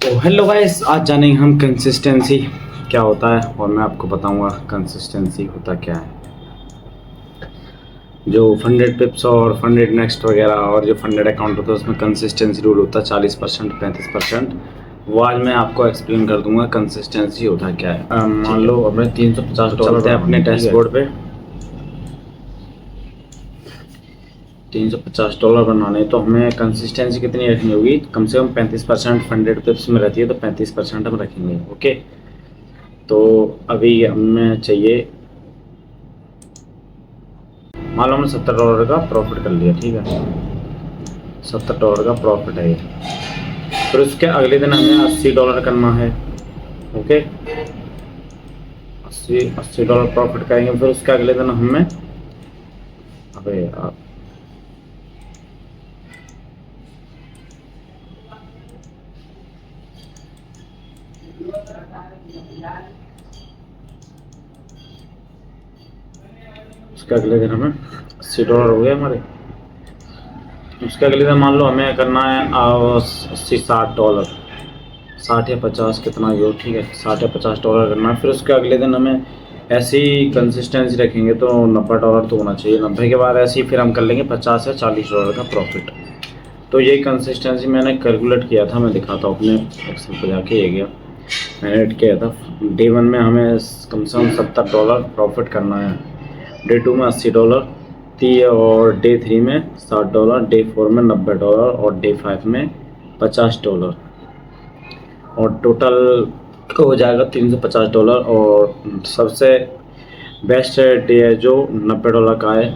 तो hello guys, आज जानेंगे हम कंसिस्टेंसी क्या होता है और मैं आपको बताऊंगा कंसिस्टेंसी होता क्या है। जो फंडेड पिप्स और फंडेड नेक्स्ट वगैरह और जो फंडेड अकाउंट होता है उसमें कंसिस्टेंसी रूल होता है 40%, 35%। वो आज मैं आपको एक्सप्लेन कर दूंगा कंसिस्टेंसी होता क्या है। मान लो हमें $350 चलते हैं अपने डैशबोर्ड पे। $350 बनाने तो हमें कंसिस्टेंसी कितनी रखनी होगी? कम से कम 35% फंडेड पिप्स में रहती है, तो 35% हम रखेंगे। ओके, तो अभी हमें चाहिए, मान लो हमने $70 का प्रॉफिट कर लिया। ठीक है, $70 का प्रॉफिट है ये। फिर उसके अगले दिन हमें $80 करना है। ओके, $80 प्रॉफिट करेंगे। फिर उसके अगले दिन हमें, अबे यार, उसके अगले दिन हमें $80 हो गए हमारे। उसके अगले दिन मान लो हमें करना है 60 $60 या 50, कितना भी हो। ठीक है, $60 या 50 करना है। फिर उसके अगले दिन हमें ऐसी कंसिस्टेंसी रखेंगे तो $90 तो होना चाहिए। 90 के बाद ऐसे ही फिर हम कर लेंगे $50 या $40 का प्रॉफिट। तो यही कंसिस्टेंसी मैंने कैलकुलेट किया था, मैं दिखाता हूँ अपने एक्सेल पर जाके। ये गया, मैंने एड किया था। डे 1 में हमें कम से कम $70 प्रॉफिट करना है, डे 2 में $80, और डे 3 में $60, डे 4 में $90 और डे 5 में $50। और टोटल हो जाएगा $350। और सबसे बेस्ट डे है जो $90 का है,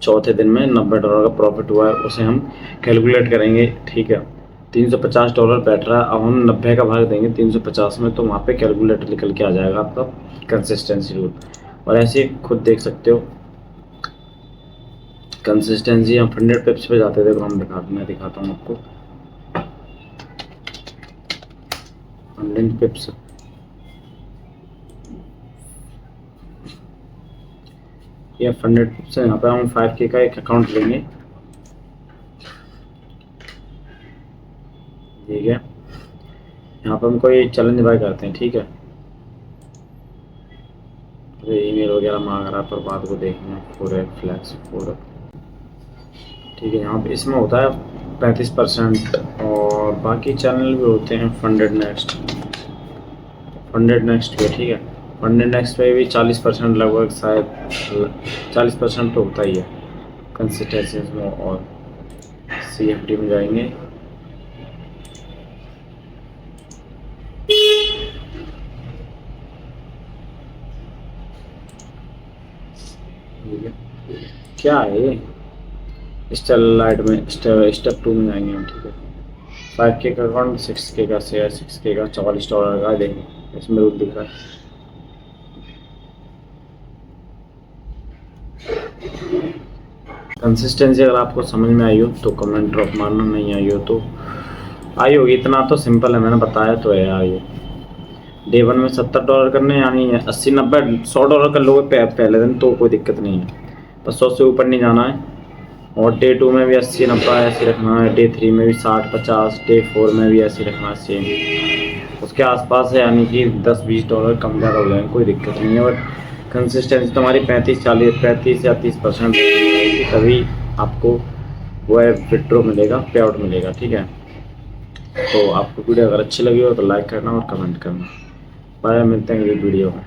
चौथे दिन में $90 का प्रॉफिट हुआ है, उसे हम कैलकुलेट करेंगे। ठीक है, $350 बैठ रहा है। अब हम 90 का भाग देंगे 350 में, तो वहाँ पे कैलकुलेटर निकल के आ जाएगा आपका कंसिस्टेंसी रूल। और ऐसे खुद देख सकते हो कंसिस्टेंसी। हम 100 पिप्स पे जाते थे, तो मैं दिखाता हूँ आपको 100 पिप्स। ये 100 पिप्स है। यहाँ पे हम 5K का एक अकाउंट लेंगे। ठीक है, यहाँ पर हम कोई चैलेंज बाय करते हैं। ठीक है, तो ईमेल वगैरह मांग रहा है, पर बात को देखेंगे। 4 फ्लैक्स 4। ठीक है, यहाँ पे इसमें होता है 35%। और बाकी चैनल भी होते हैं फंडेड नेक्स्ट पे। ठीक है, फंडेड नेक्स्ट पे भी 40% लगभग, शायद 40% तो होता ही है कंसिस्टेंसी में। और CFD में जाएंगे, क्या है स्टेप लाइट में, स्टेप 2 में जाएंगे हम। ठीक है, 5K का अकाउंट, 6K का शेयर, 6K का $44 का देंगे। इसमें रूल दिख रहा है। कंसिस्टेंसी अगर आपको समझ में आई हो तो कमेंट ड्रॉप मारना, नहीं आई हो तो आई होगी। इतना तो सिंपल है, मैंने बताया तो है यार। ये डे 1 में $70 करने, यानी 80, 90, $100 कर लोगे पहले दिन तो कोई दिक्कत नहीं है, बस 100 से ऊपर नहीं जाना है। और डे 2 में भी 80, 90 ऐसे रखना है। डे 3 में भी 60, 50, डे 4 में भी ऐसे रखना है, सेम उसके आसपास है, यानी कि $10-20 कम ज़्यादा हो जाएंगे, कोई दिक्कत नहीं है। बट कंसिस्टेंसी तुम्हारी 35 या 30% रहेगी, तभी आपको वो है विड्रॉ मिलेगा, पे आउट मिलेगा। ठीक है, तो आपको वीडियो अगर अच्छी लगी हो तो लाइक करना और कमेंट करना। बाय, मिलते हैं अगली वीडियो में।